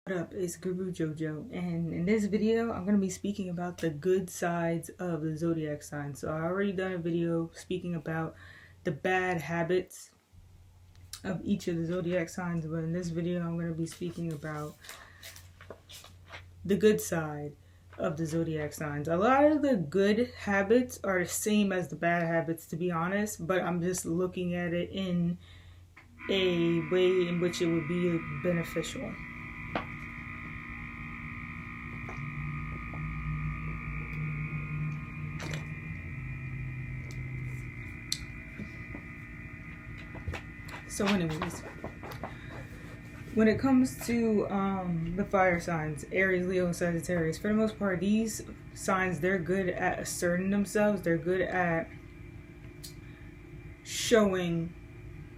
What up, it's Guru Jojo, and in this video I'm going to be speaking about the good sides of the zodiac sign. So I already done a video speaking about the bad habits of each of the zodiac signs, but in this video I'm going to be speaking about the good side of the zodiac signs. A lot of the good habits are the same as the bad habits, to be honest, but I'm just looking at it in a way in which it would be beneficial. So anyways, when it comes to the fire signs, Aries, Leo, and Sagittarius, for the most part, these signs, they're good at asserting themselves. They're good at showing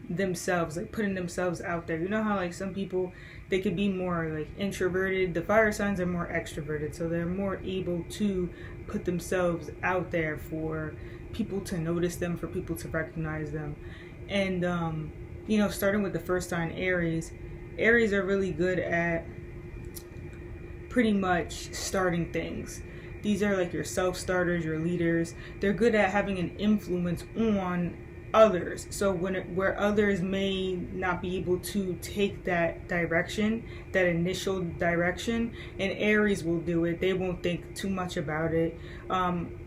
themselves, like putting themselves out there. You know how like some people, they could be more like introverted. The fire signs are more extroverted, so they're more able to put themselves out there for people to notice them, for people to recognize them. And you know, starting with the first sign, Aries are really good at pretty much starting things. These are like your self-starters, your leaders. They're good at having an influence on others. So where others may not be able to take that direction, that initial direction, and Aries will do it. They won't think too much about it.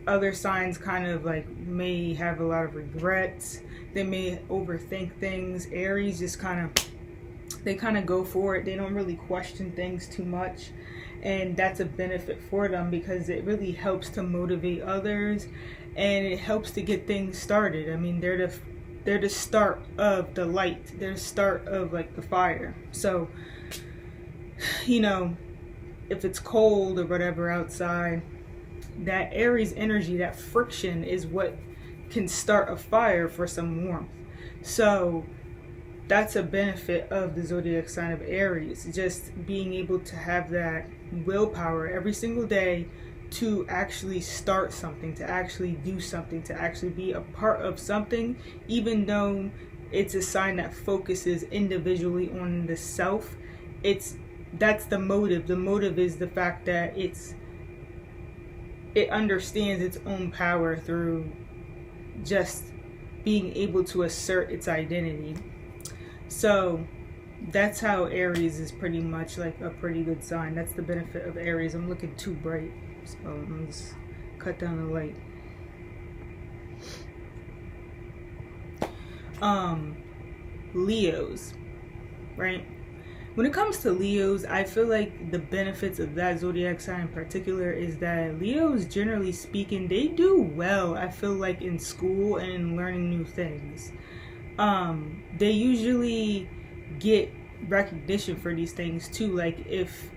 Other signs kind of like may have a lot of regrets. They may overthink things. Aries just kind of go for it. They don't really question things too much, and that's a benefit for them because it really helps to motivate others, and it helps to get things started. I mean, they're the start of the light. They're the start of like the fire. So, you know, if it's cold or whatever outside, that Aries energy, that friction is what can start a fire for some warmth. So that's a benefit of the zodiac sign of Aries, just being able to have that willpower every single day to actually start something, to actually do something, to actually be a part of something, even though it's a sign that focuses individually on the self. That's the motive. The motive is the fact that it understands its own power through just being able to assert its identity. So that's how Aries is pretty much like a pretty good sign. That's the benefit of Aries. I'm looking too bright, so let me just cut down the light. Leos, right? When it comes to Leos, I feel like the benefits of that zodiac sign in particular is that Leos, generally speaking, they do well, I feel like, in school and in learning new things. They usually get recognition for these things too. Like if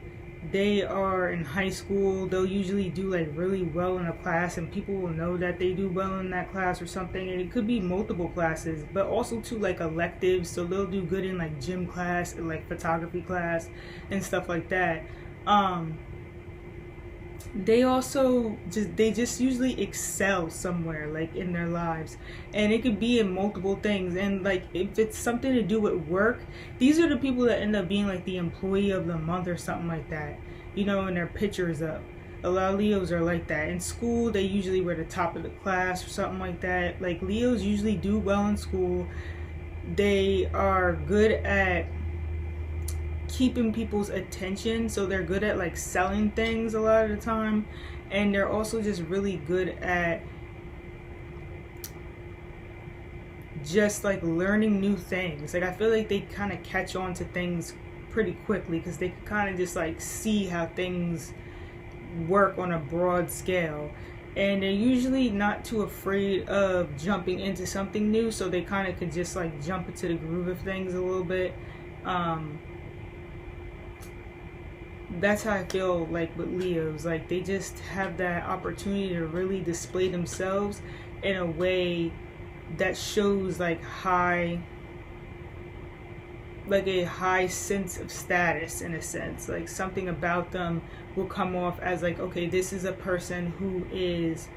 they are in high school, they'll usually do like really well in a class, and people will know that they do well in that class or something. And it could be multiple classes, but also too like electives. So they'll do good in like gym class and like photography class and stuff like that. They also just usually excel somewhere like in their lives, and it could be in multiple things. And like if it's something to do with work, these are the people that end up being like the employee of the month or something like that, you know, and their pictures up. A lot of Leos are like that. In school, they usually were the top of the class or something like that. Like Leos usually do well in school. They are good at keeping people's attention, so they're good at like selling things a lot of the time, and they're also just really good at just like learning new things. Like I feel like they kind of catch on to things pretty quickly because they kind of just like see how things work on a broad scale, and they're usually not too afraid of jumping into something new, so they kind of could just like jump into the groove of things a little bit. That's how I feel like with Leos. Like they just have that opportunity to really display themselves in a way that shows like a high sense of status, in a sense. Like something about them will come off as like, okay, this is a person who is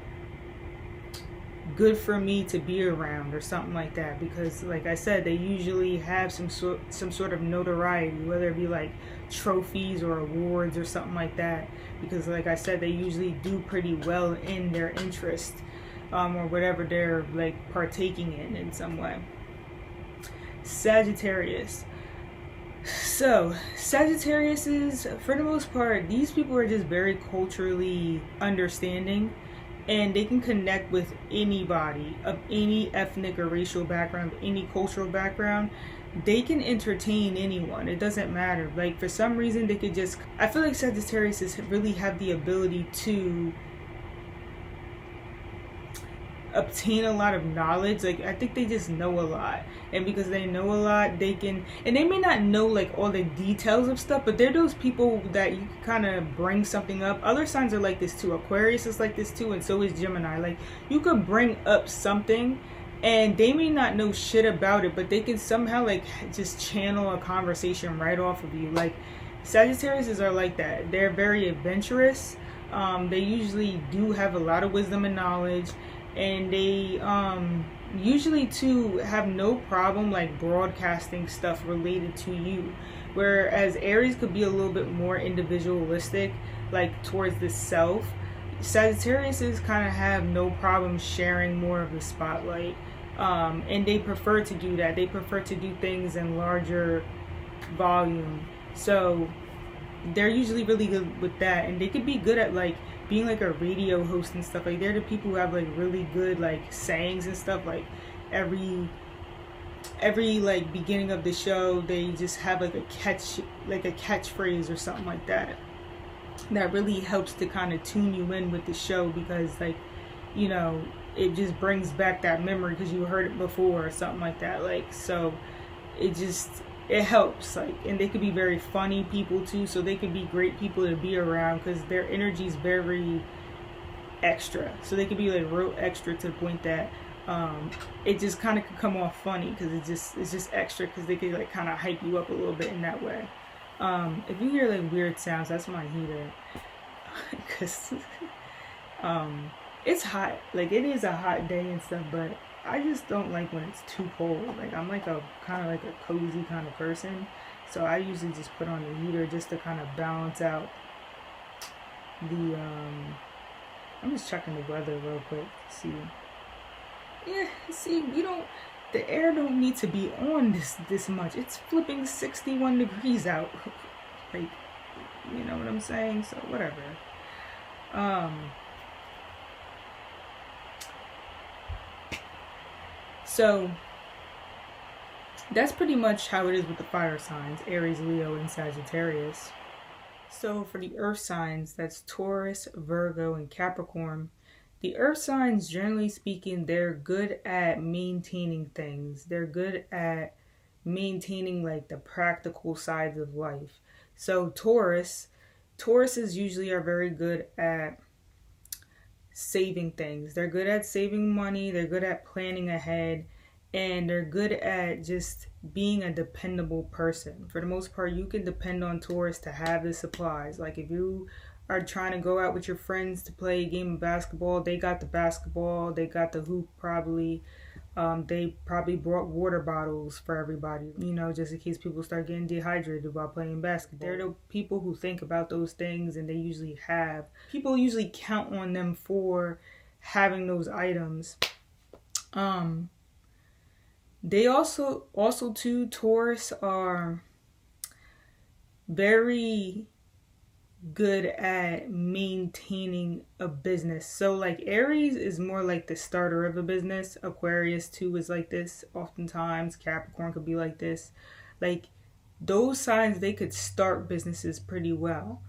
good for me to be around or something like that, because like I said, they usually have some sort of notoriety, whether it be like trophies or awards or something like that, because like I said, they usually do pretty well in their interest, or whatever they're like partaking in some way. Sagittarius. So Sagittarius is, for the most part, these people are just very culturally understanding, and they can connect with anybody of any ethnic or racial background, any cultural background. They can entertain anyone. It doesn't matter. Like, for some reason, they could just, I feel like Sagittarius really have the ability to obtain a lot of knowledge. Like, I think they just know a lot, and because they know a lot, they can, and they may not know like all the details of stuff, but they're those people that you can kind of bring something up. Other signs are like this too. Aquarius is like this too, and so is Gemini. Like, you could bring up something and they may not know shit about it, but they can somehow like just channel a conversation right off of you. Like, Sagittarius are like that. They're very adventurous. They usually do have a lot of wisdom and knowledge, and they usually too have no problem like broadcasting stuff related to you, whereas Aries could be a little bit more individualistic, like towards the self. Sagittarius kind of have no problem sharing more of the spotlight, and they prefer to do that. They prefer to do things in larger volume, so they're usually really good with that, and they could be good at like being like a radio host and stuff. Like, they're the people who have like really good like sayings and stuff. Like, every like beginning of the show, they just have like a catchphrase or something like that really helps to kind of tune you in with the show, because like, you know, it just brings back that memory because you heard it before or something like that. Like, so it helps. Like, and they could be very funny people too, so they could be great people to be around because their energy is very extra. So they could be like real extra to the point that it just kind of could come off funny because it's just extra, because they could like kind of hype you up a little bit in that way. If you hear like weird sounds, that's my heater, because it's hot. Like, it is a hot day and stuff, but I just don't like when it's too cold. Like, I'm like a kind of like a cozy kind of person, so I usually just put on the heater just to kind of balance out the I'm just checking the weather real quick to see. Yeah, see, the air don't need to be on this much. It's flipping 61 degrees out. Like, you know what I'm saying? So whatever. So that's pretty much how it is with the fire signs: Aries, Leo, and Sagittarius. So for the earth signs, that's Taurus, Virgo, and Capricorn. The earth signs, generally speaking, they're good at maintaining things. They're good at maintaining like the practical sides of life. So Tauruses usually are very good at saving things. They're good at saving money. They're good at planning ahead. And they're good at just being a dependable person. For the most part, you can depend on Taurus to have the supplies. Like, if you are trying to go out with your friends to play a game of basketball, they got the basketball, they got the hoop probably. They probably brought water bottles for everybody, you know, just in case people start getting dehydrated while playing basketball. They're the people who think about those things, and people usually count on them for having those items. They also too, Taurus are very good at maintaining a business. So like, Aries is more like the starter of a business. Aquarius too is like this oftentimes. Capricorn could be like this. Like, those signs, they could start businesses pretty well.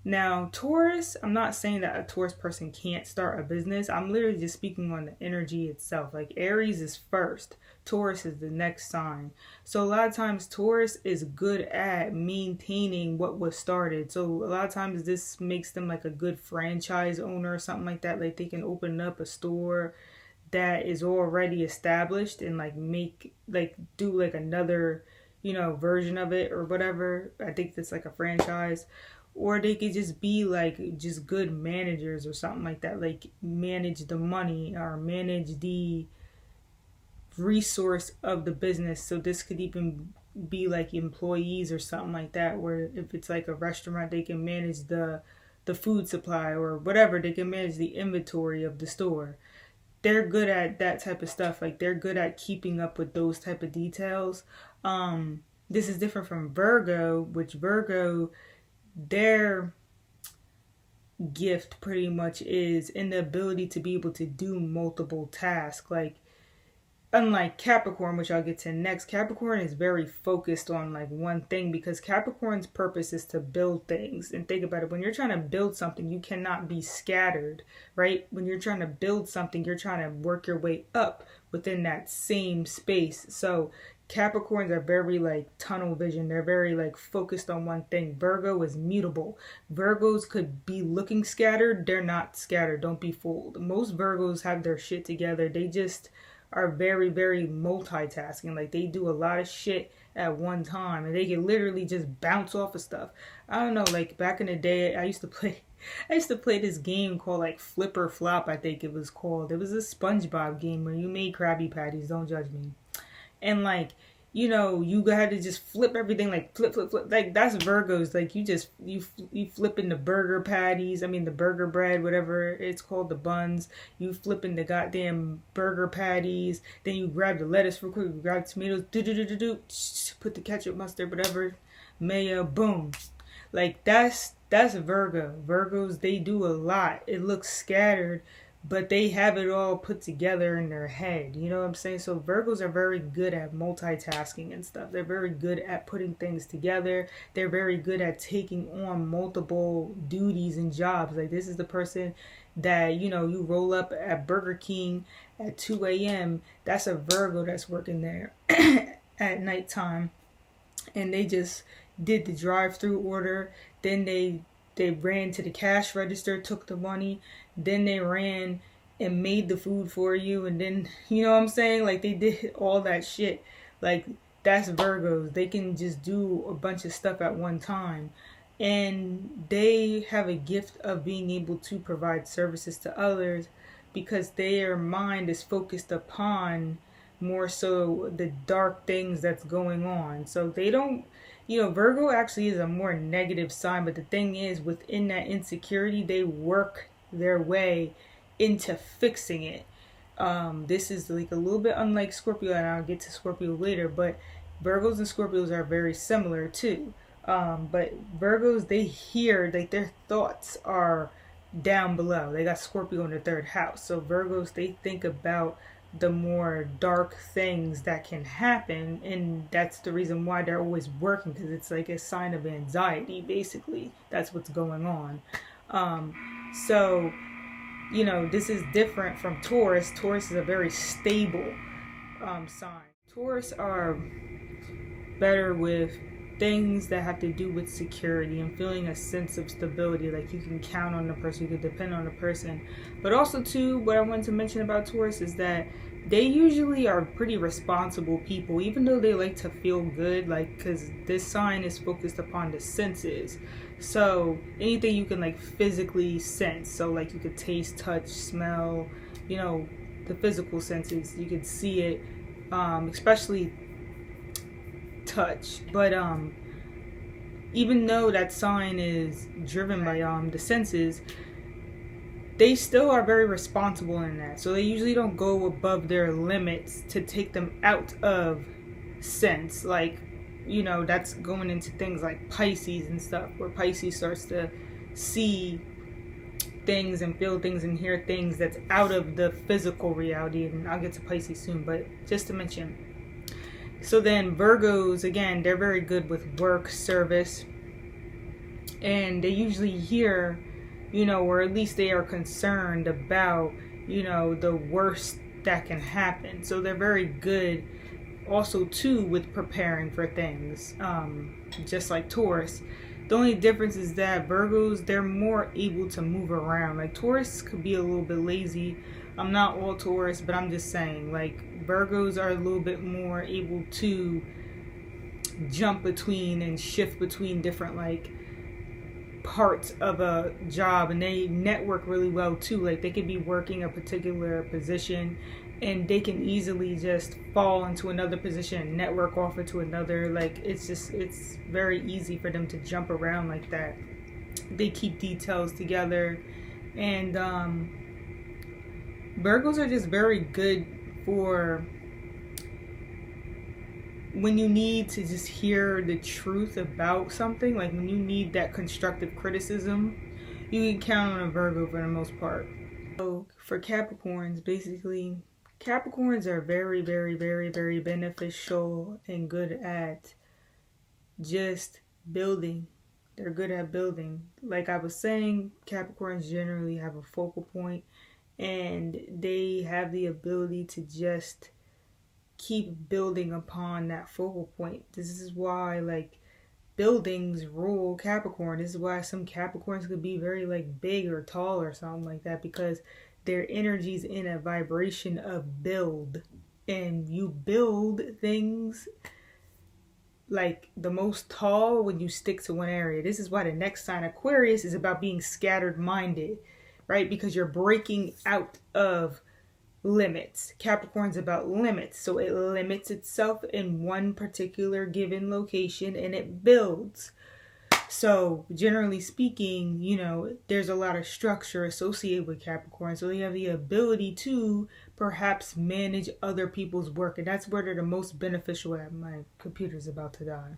Now, Taurus, I'm not saying that a Taurus person can't start a business. I'm literally just speaking on the energy itself. Like, Aries is first. Taurus is the next sign. So a lot of times Taurus is good at maintaining what was started. So a lot of times this makes them like a good franchise owner or something like that. Like, they can open up a store that is already established and do like another, you know, version of it or whatever. I think that's like a franchise. Or they could just be like just good managers or something like that. Like, manage the money or manage the resource of the business. So this could even be like employees or something like that, where if it's like a restaurant, they can manage the food supply or whatever, they can manage the inventory of the store. They're good at that type of stuff. Like they're good at keeping up with those type of details. This is different from Virgo, which Virgo, their gift pretty much is in the ability to be able to do multiple tasks. Like unlike Capricorn, which I'll get to next, Capricorn is very focused on like one thing, because Capricorn's purpose is to build things. And think about it, when you're trying to build something, you cannot be scattered, right? When you're trying to build something, you're trying to work your way up within that same space. So Capricorns are very like tunnel vision. They're very like focused on one thing. Virgo is mutable. Virgos could be looking scattered. They're not scattered. Don't be fooled. Most Virgos have their shit together. They just are very, very multitasking. Like they do a lot of shit at one time, and they can literally just bounce off of stuff. I don't know, like back in the day, I used to play this game called like Flip or Flop, I think it was called. It was a SpongeBob game where you made Krabby Patties, don't judge me. And like, you know, you had to just flip everything, like flip. Like that's Virgos. Like you flipping the burger patties. I mean the burger bread, whatever it's called, the buns. You flipping the goddamn burger patties. Then you grab the lettuce real quick. You grab tomatoes. Put the ketchup, mustard, whatever, mayo. Boom. Like that's Virgo. Virgos, they do a lot. It looks scattered, but they have it all put together in their head. You know what I'm saying? So Virgos are very good at multitasking and stuff. They're very good at putting things together. They're very good at taking on multiple duties and jobs. Like this is the person that, you know, you roll up at Burger King at 2 a.m. That's a Virgo that's working there at nighttime. And they just did the drive-through order. Then they ran to the cash register, took the money. Then they ran and made the food for you. And then, you know what I'm saying? Like they did all that shit. Like that's Virgos. They can just do a bunch of stuff at one time. And they have a gift of being able to provide services to others because their mind is focused upon more so the dark things that's going on. So they don't, you know, Virgo actually is a more negative sign, but the thing is, within that insecurity, they work their way into fixing it. This is like a little bit unlike Scorpio, and I'll get to Scorpio later, but Virgos and Scorpios are very similar too. But Virgos, they hear, like their thoughts are down below. They got Scorpio in the third house. So Virgos, they think about the more dark things that can happen, and that's the reason why they're always working, because it's like a sign of anxiety. Basically, that's what's going on. So you know, this is different from Taurus. Taurus is a very stable sign. Taurus are better with things that have to do with security and feeling a sense of stability, like you can count on the person, you can depend on the person. But also too, what I wanted to mention about Taurus is that they usually are pretty responsible people, even though they like to feel good, like, because this sign is focused upon the senses. So anything you can like physically sense, so like you could taste, touch, smell, you know, the physical senses, you could see it, especially touch. But even though that sign is driven by the senses, they still are very responsible in that. So they usually don't go above their limits to take them out of sense. Like, you know, that's going into things like Pisces and stuff, where Pisces starts to see things and feel things and hear things that's out of the physical reality. And I'll get to Pisces soon, but just to mention. So then Virgos, again, they're very good with work, service, and they usually hear, you know, or at least they are concerned about, you know, the worst that can happen. So they're very good also too with preparing for things, just like Taurus. The only difference is that Virgos, they're more able to move around. Like Taurus could be a little bit lazy. I'm not all Taurus, but I'm just saying, like, Virgos are a little bit more able to jump between and shift between different like parts of a job, and they network really well too. Like they could be working a particular position and they can easily just fall into another position and network off into another. Like, it's very easy for them to jump around like that. They keep details together. And Virgos are just very good for when you need to just hear the truth about something. Like when you need that constructive criticism, you can count on a Virgo for the most part. So for Capricorns, basically, Capricorns are very, very, very, very beneficial and good at just building. They're good at building. Like I was saying, Capricorns generally have a focal point, and they have the ability to just keep building upon that focal point. This is why, like, buildings rule Capricorn. This is why some Capricorns could be very, like, big or tall or something like that, because their energy's in a vibration of build. And you build things like the most tall when you stick to one area. This is why the next sign, Aquarius, is about being scattered minded, right? Because you're breaking out of limits. Capricorn's about limits. So it limits itself in one particular given location and it builds. So generally speaking, you know, there's a lot of structure associated with Capricorn. So they have the ability to perhaps manage other people's work. And that's where they're the most beneficial at. My computer's about to die.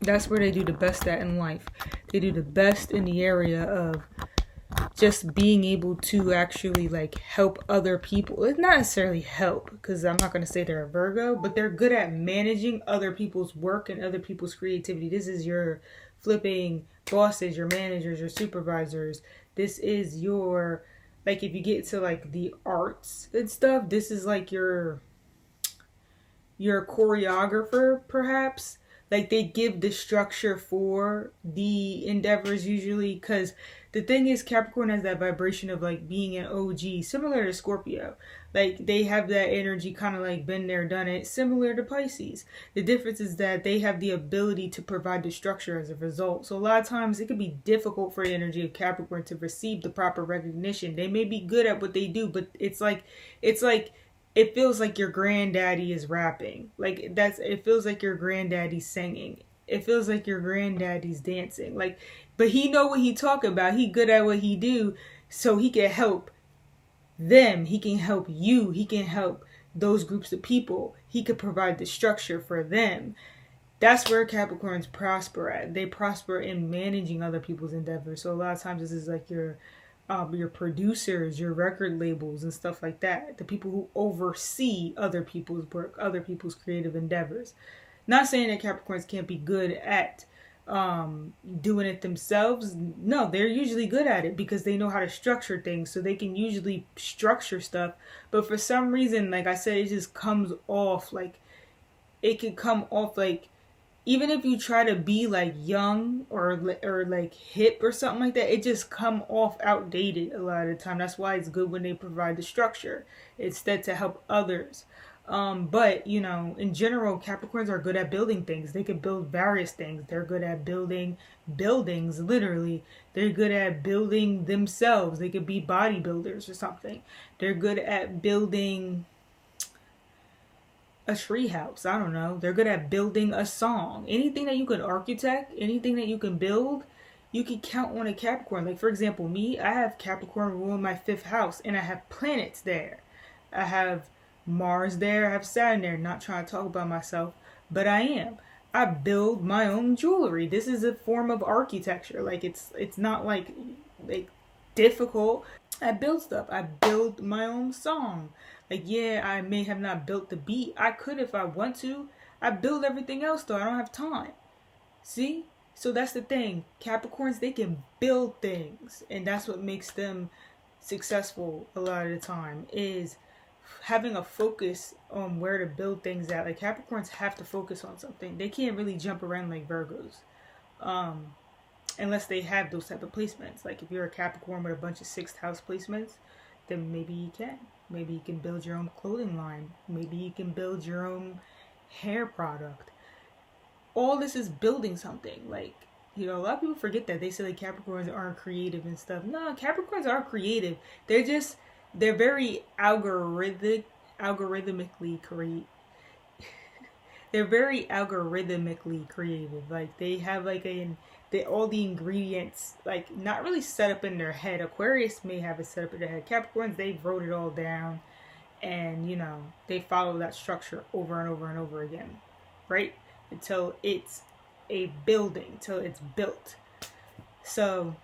That's where they do the best at in life. They do the best in the area of just being able to actually like help other people. It's not necessarily help, because I'm not going to say they're a Virgo, but they're good at managing other people's work and other people's creativity. This is your flipping bosses, your managers, your supervisors. This is your, like, if you get to like the arts and stuff, this is like your choreographer perhaps. Like, they give the structure for the endeavors usually, because the thing is, Capricorn has that vibration of like being an OG, similar to Scorpio. Like, they have that energy, kind of like been there, done it, similar to Pisces. The difference is that they have the ability to provide the structure as a result. So a lot of times it can be difficult for the energy of Capricorn to receive the proper recognition. They may be good at what they do, but it's like it feels like your granddaddy is rapping. Like, it feels like your granddaddy's singing. It feels like your granddaddy's dancing. Like, but he know what he talk about. He good at what he do, so he can help them. He can help you. He can help those groups of people. He could provide the structure for them. That's where Capricorns prosper at. They prosper in managing other people's endeavors. So a lot of times this is like your producers, your record labels and stuff like that. The people who oversee other people's work, other people's creative endeavors. Not saying that Capricorns can't be good at doing it themselves. No, they're usually good at it because they know how to structure things. So they can usually structure stuff. But for some reason, like I said, it just comes off like, it can come off like, even if you try to be like young or like hip or something like that, it just come off outdated a lot of the time. That's why it's good when they provide the structure instead to help others. But you know, in general, Capricorns are good at building things. They can build various things. They're good at building buildings, literally. They're good at building themselves. They could be bodybuilders or something. They're good at building a tree house. I don't know. They're good at building a song. Anything that you can architect, anything that you can build, you can count on a Capricorn. Like, for example, me, I have Capricorn rule in my 5th house, and I have planets there. I have Mars there. I have Saturn there. Not trying to talk about myself, but I am. I build my own jewelry. This is a form of architecture. Like, it's not like difficult. I build stuff. I build my own song. Like, yeah, I may have not built the beat. I could if I want to. I build everything else, though. I don't have time. See? So that's the thing. Capricorns, they can build things. And that's what makes them successful a lot of the time, is having a focus on where to build things at. Like, Capricorns have to focus on something. They can't really jump around like Virgos. Unless they have those type of placements. Like, if you're a Capricorn with a bunch of 6th house placements, then maybe you can. Maybe you can build your own clothing line. Maybe you can build your own hair product. All this is building something. Like, You know, a lot of people forget that. They say like Capricorns aren't creative and stuff. No, Capricorns are creative. They're very algorithmically creative. They're very algorithmically creative. Like they have like all the ingredients like not really set up in their head. Aquarius may have it set up in their head. Capricorns, they wrote it all down, and you know they follow that structure over and over and over again, right? Until it's a building, till it's built. So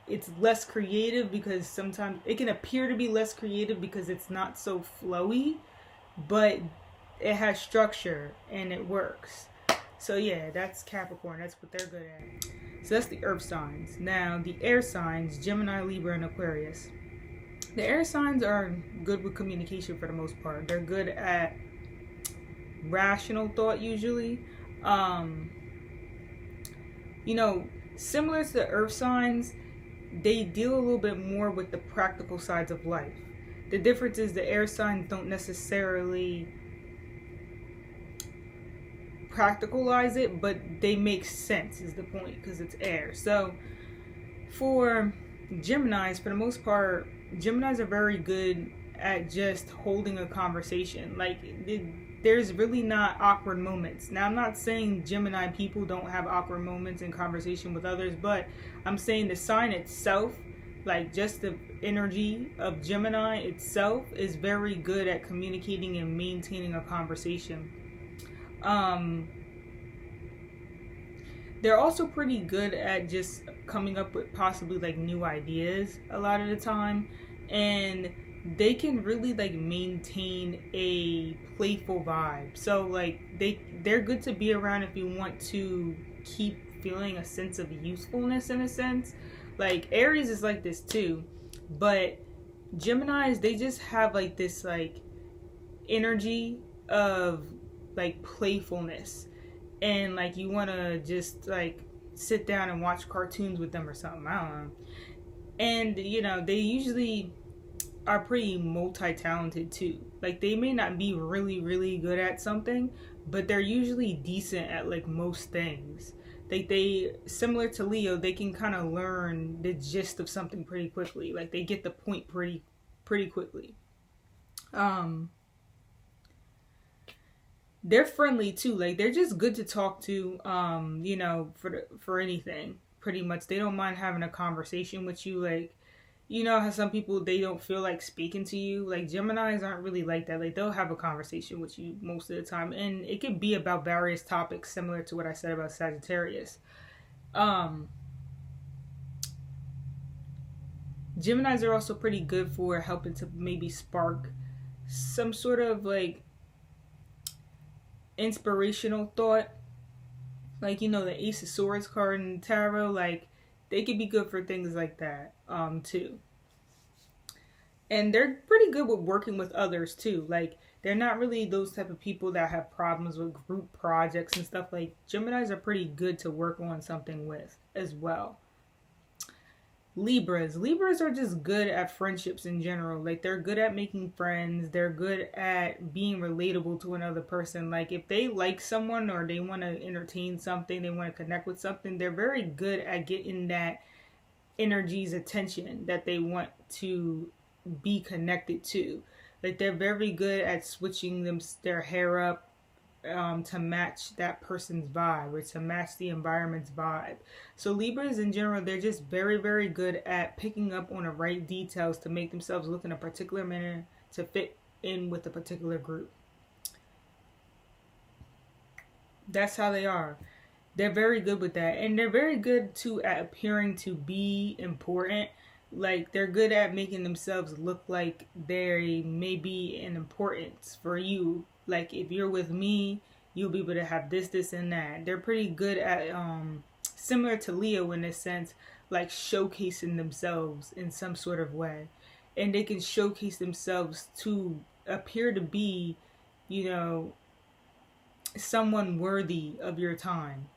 it's less creative because sometimes it can appear to be less creative because it's not so flowy, but it has structure and it works. So yeah, that's Capricorn. That's what they're good at. So that's the earth signs. Now the air signs, Gemini, Libra, and Aquarius. The air signs are good with communication for the most part. They're good at rational thought usually. You know, similar to the earth signs, they deal a little bit more with the practical sides of life. The difference is the air signs don't necessarily practicalize it, but they make sense is the point, because it's air. So for Geminis, for the most part, Geminis are very good at just holding a conversation. Like there's really not awkward moments. Now I'm not saying Gemini people don't have awkward moments in conversation with others, but I'm saying the sign itself, like just the energy of Gemini itself, is very good at communicating and maintaining a conversation. They're also pretty good at just coming up with possibly like new ideas a lot of the time, and they can really like maintain a playful vibe. So like they're good to be around if you want to keep feeling a sense of usefulness in a sense. Like Aries is like this too, but Geminis, they just have like this like energy of like playfulness, and like you want to just like sit down and watch cartoons with them or something, I don't know. And you know, they usually are pretty multi-talented too. Like they may not be really good at something, but they're usually decent at like most things. Like they, similar to Leo, they can kind of learn the gist of something pretty quickly. Like they get the point pretty quickly. They're friendly too. Like they're just good to talk to. You know, for anything pretty much. They don't mind having a conversation with you. Like, you know how some people, they don't feel like speaking to you? Like Geminis aren't really like that. Like they'll have a conversation with you most of the time, and it could be about various topics similar to what I said about Sagittarius. Geminis are also pretty good for helping to maybe spark some sort of like inspirational thought. Like, you know, the Ace of Swords card in tarot, like they could be good for things like that too. And they're pretty good with working with others too. Like they're not really those type of people that have problems with group projects and stuff. Like Geminis are pretty good to work on something with as well. Libras are just good at friendships in general. Like they're good at making friends. They're good at being relatable to another person. Like if they like someone or they want to entertain something, they want to connect with something, they're very good at getting that energy's attention that they want to be connected to. Like they're very good at switching their hair up to match that person's vibe, or to match the environment's vibe. So Libras in general, they're just very good at picking up on the right details to make themselves look in a particular manner to fit in with a particular group. That's how they are. They're very good with that, and they're very good too at appearing to be important. Like they're good at making themselves look like they may be an importance for you. Like if you're with me, you'll be able to have this and that. They're pretty good at similar to Leo in a sense, like showcasing themselves in some sort of way. And they can showcase themselves to appear to be, you know, someone worthy of your time.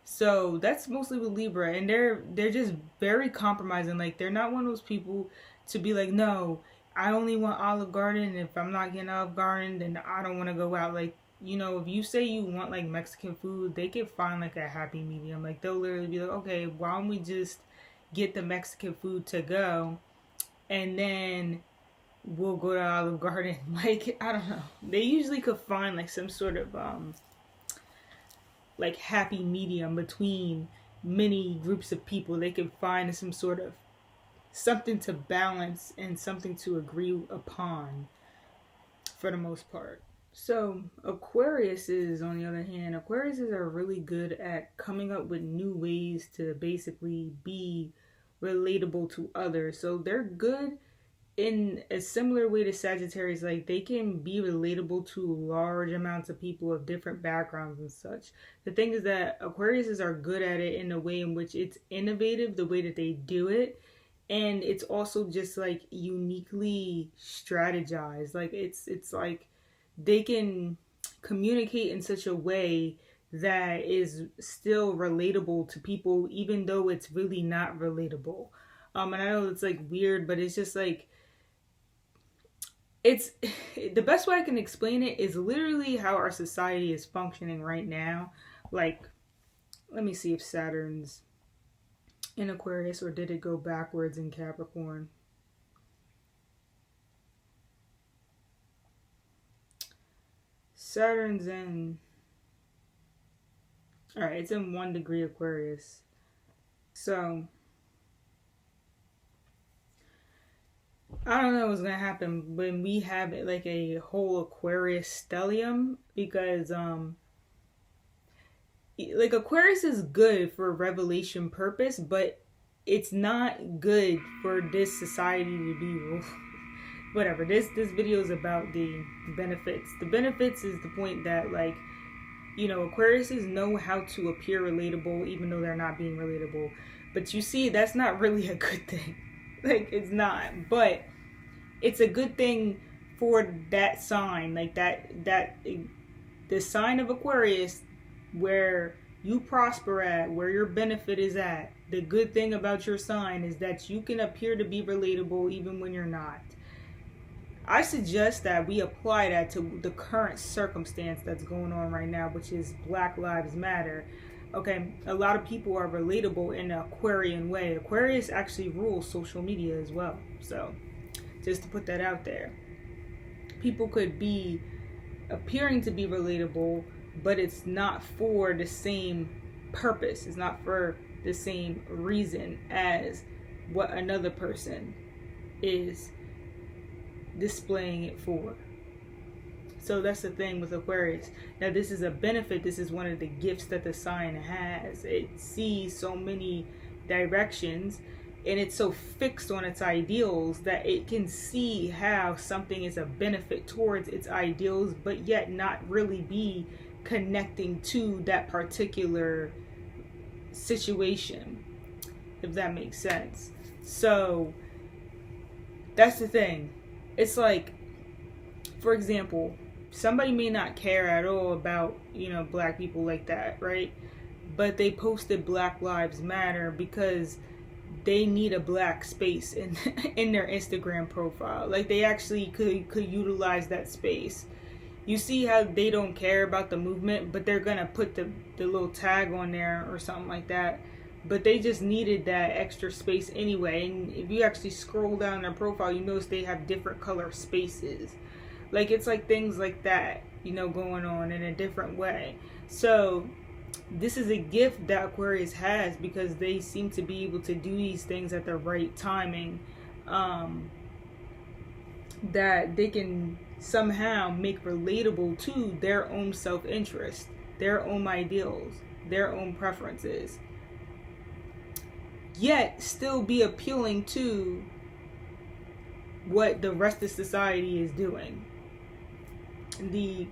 So that's mostly with Libra, and they're just very compromising. Like they're not one of those people to be like, no, I only want Olive Garden, and if I'm not getting Olive Garden, then I don't want to go out. Like you know, if you say you want like Mexican food, they can find like a happy medium. Like they'll literally be like, okay, why don't we just get the Mexican food to go, and then we'll go to Olive Garden. Like, I don't know. They usually could find like some sort of like happy medium between many groups of people. They could find some sort of something to balance and something to agree upon for the most part. So Aquariuses, on the other hand, Aquariuses are really good at coming up with new ways to basically be relatable to others. So they're good in a similar way to Sagittarius. Like they can be relatable to large amounts of people of different backgrounds and such. The thing is that Aquariuses are good at it in a way in which it's innovative, the way that they do it. And it's also just like uniquely strategized. Like it's like they can communicate in such a way that is still relatable to people, even though it's really not relatable. And I know it's like weird, but it's just like, it's the best way I can explain it is literally how our society is functioning right now. Like, let me see if Saturn's in Aquarius, or did it go backwards in Capricorn? Saturn's in, all right, it's in 1 degree Aquarius. So I don't know what's gonna happen when we have like a whole Aquarius stellium, because like Aquarius is good for revelation purpose, but it's not good for this society to be whatever. This video is about the benefits. The benefits is the point that, like, you know, Aquariuses know how to appear relatable even though they're not being relatable. But you see, that's not really a good thing. Like, it's not. But it's a good thing for that sign. Like the sign of Aquarius, where you prosper at, where your benefit is at. The good thing about your sign is that you can appear to be relatable even when you're not. I suggest that we apply that to the current circumstance that's going on right now, which is Black Lives Matter. Okay, a lot of people are relatable in an Aquarian way. Aquarius actually rules social media as well. So, just to put that out there. People could be appearing to be relatable, but it's not for the same purpose. It's not for the same reason as what another person is displaying it for. So that's the thing with Aquarius. Now this is a benefit. This is one of the gifts that the sign has. It sees so many directions, and it's so fixed on its ideals that it can see how something is a benefit towards its ideals, but yet not really be connecting to that particular situation, if that makes sense. So that's the thing. It's like, for example, somebody may not care at all about, you know, black people like that, right? But they posted Black Lives Matter because they need a black space in in their Instagram profile. Like, they actually could utilize that space. You see how they don't care about the movement, but they're gonna put the little tag on there or something like that. But they just needed that extra space anyway. And if you actually scroll down their profile, you notice they have different color spaces. Like, it's like things like that, you know, going on in a different way. So this is a gift that Aquarius has, because they seem to be able to do these things at the right timing, that they can somehow make relatable to their own self-interest, their own ideals, their own preferences, yet still be appealing to what the rest of society is doing. The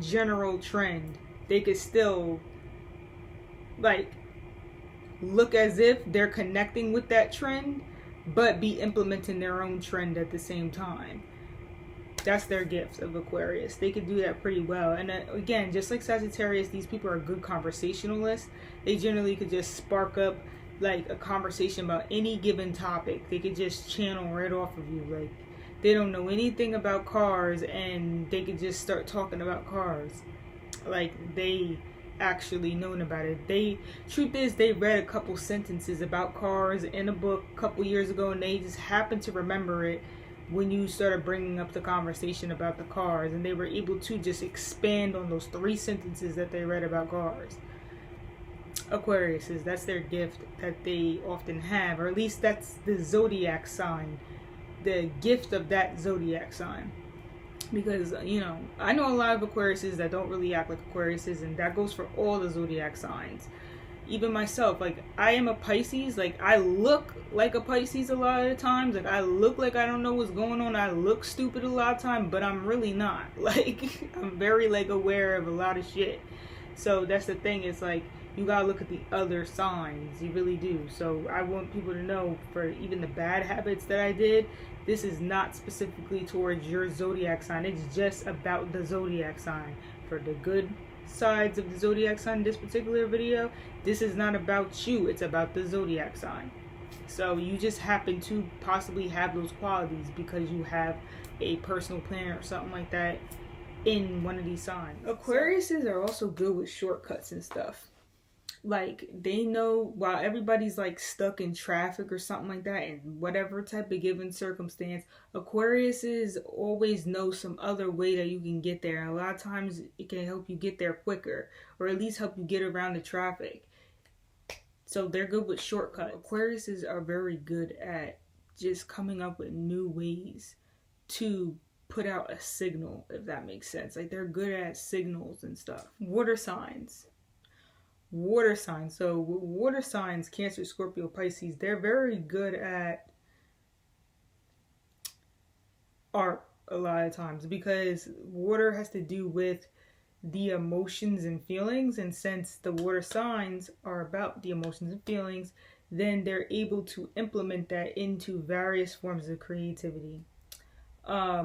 general trend, they could still, like, look as if they're connecting with that trend, but be implementing their own trend at the same time. That's their gift of Aquarius. They could do that pretty well. And again, just like Sagittarius, these people are good conversationalists. They generally could just spark up like a conversation about any given topic. They could just channel right off of you. Like, They don't know anything about cars, and they could just start talking about cars like they actually known about it. Truth is, they read a couple sentences about cars in a book a couple years ago, and they just happened to remember it when you started bringing up the conversation about the cars, and they were able to just expand on those 3 sentences that they read about cars. Aquariuses, that's their gift that they often have, or at least that's the zodiac sign, the gift of that zodiac sign. Because, you know, I know a lot of Aquariuses that don't really act like Aquariuses, and that goes for all the zodiac signs. Even myself, like, I am a Pisces. Like, I look like a Pisces a lot of the times. Like, I look like I don't know what's going on. I look stupid a lot of time, but I'm really not. Like, I'm very, like, aware of a lot of shit. So that's the thing. It's like, you gotta look at the other signs. You really do. So I want people to know, for even the bad habits that I did, this is not specifically towards your zodiac sign. It's just about the zodiac sign. For the good sides of the zodiac sign, this particular video, this is not about you. It's about the zodiac sign. So you just happen to possibly have those qualities because you have a personal planner or something like that in one of these signs. Aquariuses are also good with shortcuts and stuff. Like, they know while everybody's like stuck in traffic or something like that, in whatever type of given circumstance, Aquariuses always know some other way that you can get there. And a lot of times it can help you get there quicker, or at least help you get around the traffic. So they're good with shortcuts. Aquariuses are very good at just coming up with new ways to put out a signal, if that makes sense. Like, they're good at signals and stuff. Water signs. So with water signs, Cancer, Scorpio, Pisces, they're very good at art a lot of times, because water has to do with the emotions and feelings, and since the water signs are about the emotions and feelings, then they're able to implement that into various forms of creativity,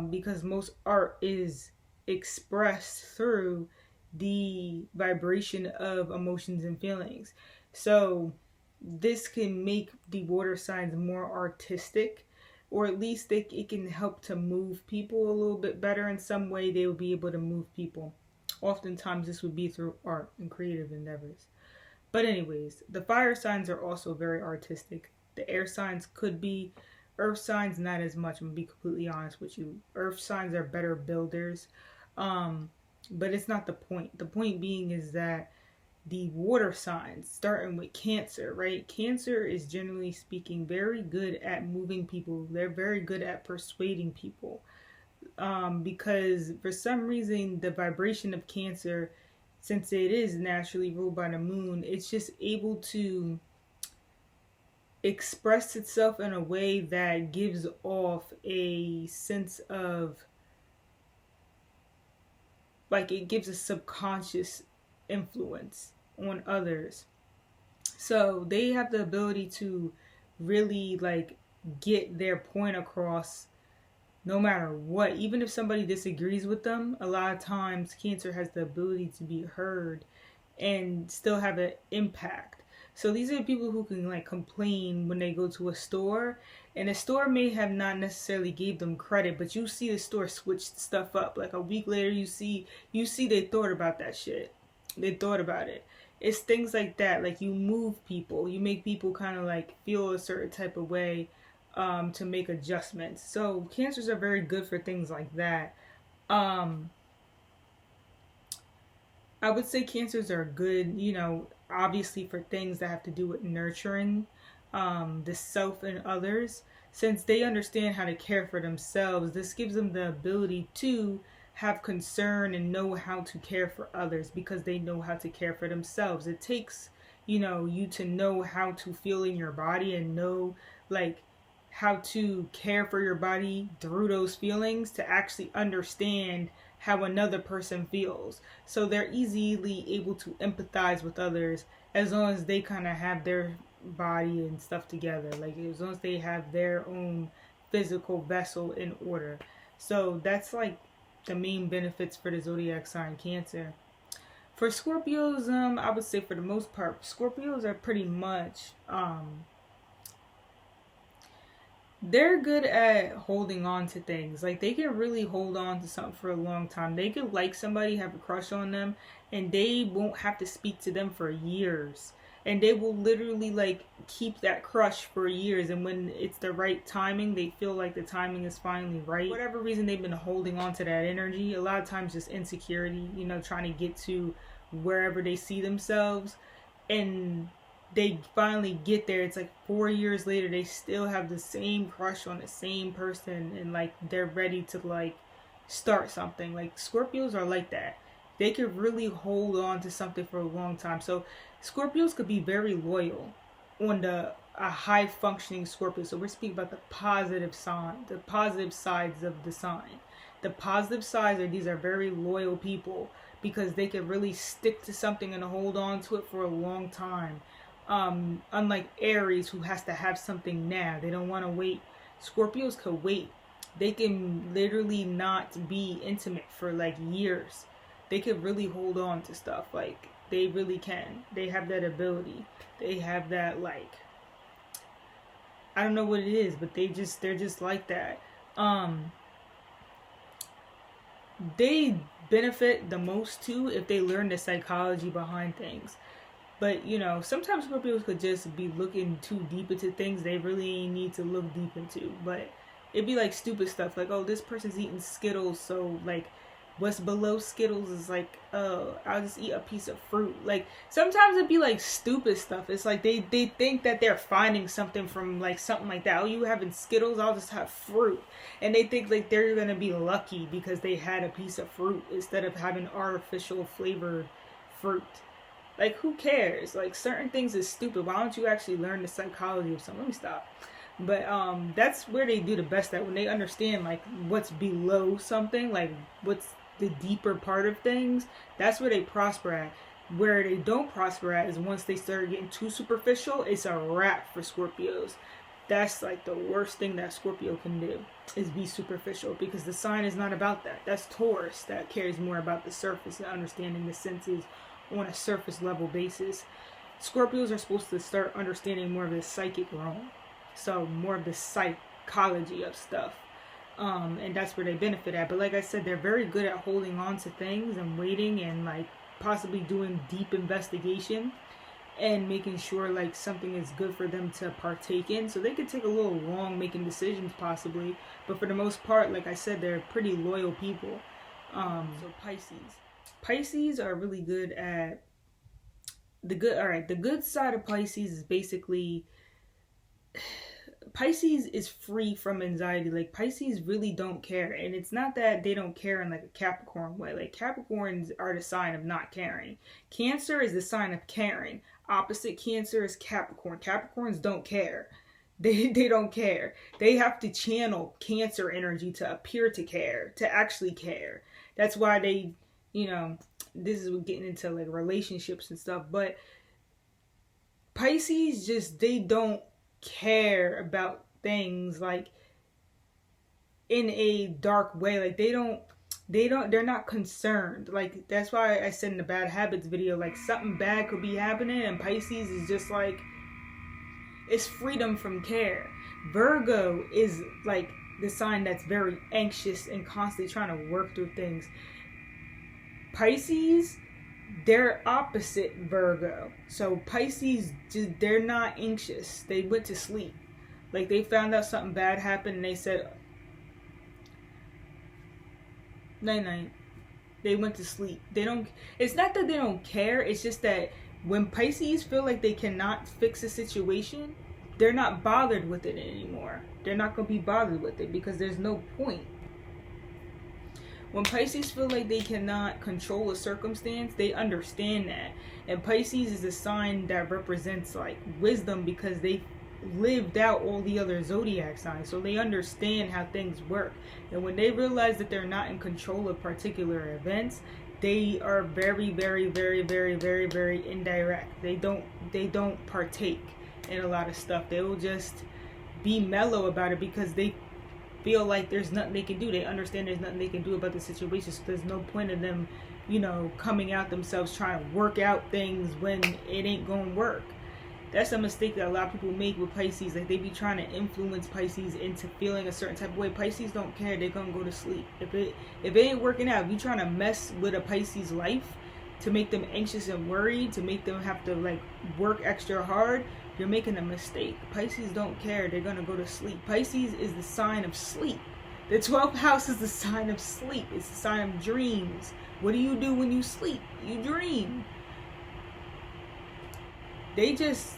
because most art is expressed through the vibration of emotions and feelings. So this can make the water signs more artistic, or at least it can help to move people a little bit better. In some way they will be able to move people. Oftentimes this would be through art and creative endeavors. But anyways, the fire signs are also very artistic. The air signs could be. Earth signs, not as much. I'm gonna be completely honest with you. Earth signs are better builders. But it's not the point. The point being is that the water signs, starting with Cancer, right? Cancer is, generally speaking, very good at moving people. They're very good at persuading people. Because for some reason, the vibration of Cancer, since it is naturally ruled by the moon, it's just able to express itself in a way that gives off a sense of, like, it gives a subconscious influence on others. So they have the ability to really, like, get their point across no matter what. Even if somebody disagrees with them, a lot of times Cancer has the ability to be heard and still have an impact. So these are the people who can, like, complain when they go to a store, and the store may have not necessarily gave them credit, but you see the store switch stuff up. Like, a week later, you see they thought about that shit. They thought about it. It's things like that. Like, you move people. You make people kind of, like, feel a certain type of way to make adjustments. So Cancers are very good for things like that. I would say Cancers are good, you know, obviously for things that have to do with nurturing the self and others. Since they understand how to care for themselves, this gives them the ability to have concern and know how to care for others, because they know how to care for themselves. It takes, you know, you to know how to feel in your body and know, like, how to care for your body through those feelings to actually understand how another person feels. So they're easily able to empathize with others as long as they kind of have their body and stuff together. Like, as long as they have their own physical vessel in order. So that's, like, the main benefits for the zodiac sign Cancer. For Scorpios, I would say for the most part, Scorpios are pretty much they're good at holding on to things. Like, they can really hold on to something for a long time. They could like somebody, have a crush on them, and they won't have to speak to them for years. And they will literally, like, keep that crush for years. And when it's the right timing, they feel like the timing is finally right. For whatever reason, they've been holding on to that energy. A lot of times just insecurity, you know, trying to get to wherever they see themselves. And they finally get there. It's like 4 years later, they still have the same crush on the same person, and like they're ready to like start something. Like, Scorpios are like that. They could really hold on to something for a long time. So Scorpios could be very loyal on a high functioning Scorpio. So we're speaking about the positive sign, the positive sides of the sign. The positive sides are, these are very loyal people because they could really stick to something and hold on to it for a long time. Unlike Aries, who has to have something now. They don't want to wait. Scorpios could wait. They can literally not be intimate for like years. They could really hold on to stuff. Like, they really can. They have that ability. They have that, like, I don't know what it is, but they're just like that. They benefit the most too if they learn the psychology behind things. But, you know, sometimes Scorpios could just be looking too deep into things they really need to look deep into. But it'd be like stupid stuff. Like, oh, this person's eating Skittles, so, like, what's below Skittles is like, oh, I'll just eat a piece of fruit. Like, sometimes it'd be like stupid stuff. It's like they think that they're finding something from like something like that. Oh, you having Skittles? I'll just have fruit. And they think like they're going to be lucky because they had a piece of fruit instead of having artificial flavored fruit. Like, who cares? Like, certain things is stupid. Why don't you actually learn the psychology of something? Let me stop. But that's where they do the best at, when they understand like what's below something, like what's the deeper part of things. That's where they prosper at. Where they don't prosper at is once they start getting too superficial. It's a wrap for Scorpios. That's like the worst thing that Scorpio can do, is be superficial, because the sign is not about that. That's Taurus, that cares more about the surface and understanding the senses on a surface level basis. Scorpios are supposed to start understanding more of the psychic realm, so more of the psychology of stuff, and that's where they benefit at. But like I said, they're very good at holding on to things and waiting and like possibly doing deep investigation and making sure like something is good for them to partake in. So they could take a little long making decisions possibly, but for the most part, like I said, they're pretty loyal people. So Pisces are really good at the good side of Pisces is basically, Pisces is free from anxiety. Like, Pisces really don't care. And it's not that they don't care in like a Capricorn way. Like, Capricorns are the sign of not caring. Cancer is the sign of caring. Opposite Cancer is Capricorn. Capricorns don't care. They don't care. They have to channel Cancer energy to appear to care, to actually care. That's why they, you know, this is getting into like relationships and stuff. But Pisces just, they don't care about things like in a dark way. Like, they're not concerned. Like, that's why I said in the bad habits video, like, something bad could be happening and Pisces is just like, it's freedom from care. Virgo is like the sign that's very anxious and constantly trying to work through things. Pisces, they're opposite Virgo. So Pisces, they're not anxious. They went to sleep. Like, they found out something bad happened and they said, night. They went to sleep. It's not that they don't care. It's just that when Pisces feel like they cannot fix a situation, they're not bothered with it anymore. They're not going to be bothered with it because there's no point. When Pisces feel like they cannot control a circumstance, they understand that. And Pisces is a sign that represents like wisdom because they lived out all the other zodiac signs. So they understand how things work. And when they realize that they're not in control of particular events, they are very, very, very, very, very, very indirect. They don't partake in a lot of stuff. They will just be mellow about it because they feel like there's nothing they can do. They understand there's nothing they can do about the situation, so there's no point in them, you know, coming out themselves trying to work out things when it ain't gonna work. That's a mistake that a lot of people make with Pisces. Like, they be trying to influence Pisces into feeling a certain type of way. Pisces don't care. They're gonna go to sleep. If it ain't working out, if you trying to mess with a Pisces life to make them anxious and worried, to make them have to like work extra hard, you're making a mistake. Pisces don't care. They're gonna go to sleep. Pisces is the sign of sleep. The 12th house is the sign of sleep. It's the sign of dreams. What do you do when you sleep? You dream. They just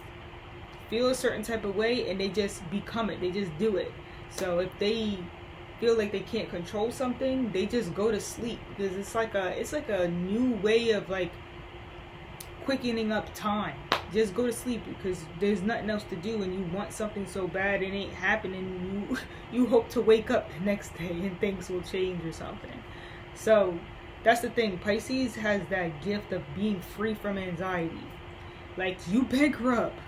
feel a certain type of way and they just become it. They just do it. So if they feel like they can't control something, they just go to sleep, because it's like a new way of like quickening up time. Just go to sleep, because there's nothing else to do and you want something so bad it ain't happening. You hope to wake up the next day and things will change or something. So that's the thing. Pisces has that gift of being free from anxiety. Like, you bankrupt.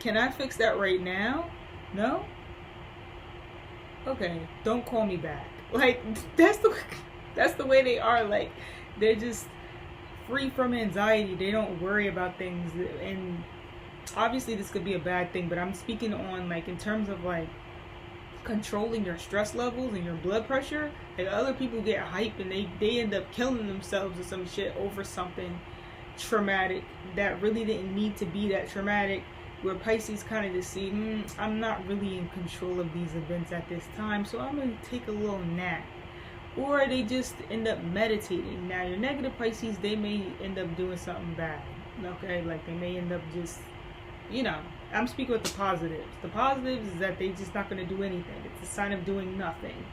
Can I fix that right now? No? Okay, don't call me back. Like, that's the way they are. Like, they're just free from anxiety. They don't worry about things. And obviously this could be a bad thing, but I'm speaking on like in terms of like controlling your stress levels and your blood pressure. Like, other people get hype and they end up killing themselves or some shit over something traumatic that really didn't need to be that traumatic, where Pisces kind of just see, I'm not really in control of these events at this time, so I'm going to take a little nap. Or they just end up meditating. Now, your negative Pisces, they may end up doing something bad. Okay? Like, they may end up just, you know, I'm speaking with the positives. The positives is that they're just not going to do anything. It's a sign of doing nothing.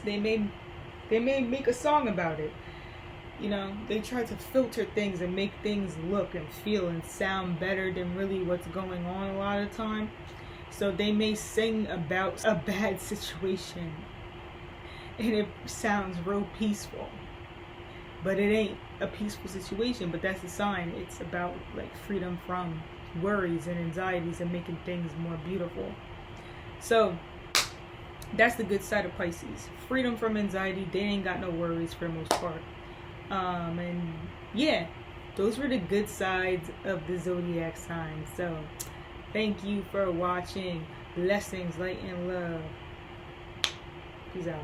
They may make a song about it. You know, they try to filter things and make things look and feel and sound better than really what's going on a lot of the time. So they may sing about a bad situation and it sounds real peaceful, but it ain't a peaceful situation. But that's a sign. It's about like freedom from worries and anxieties and making things more beautiful. So that's the good side of Pisces. Freedom from anxiety. They ain't got no worries for the most part. And yeah, those were the good sides of the zodiac signs. So thank you for watching. Blessings, light, and love. Peace out.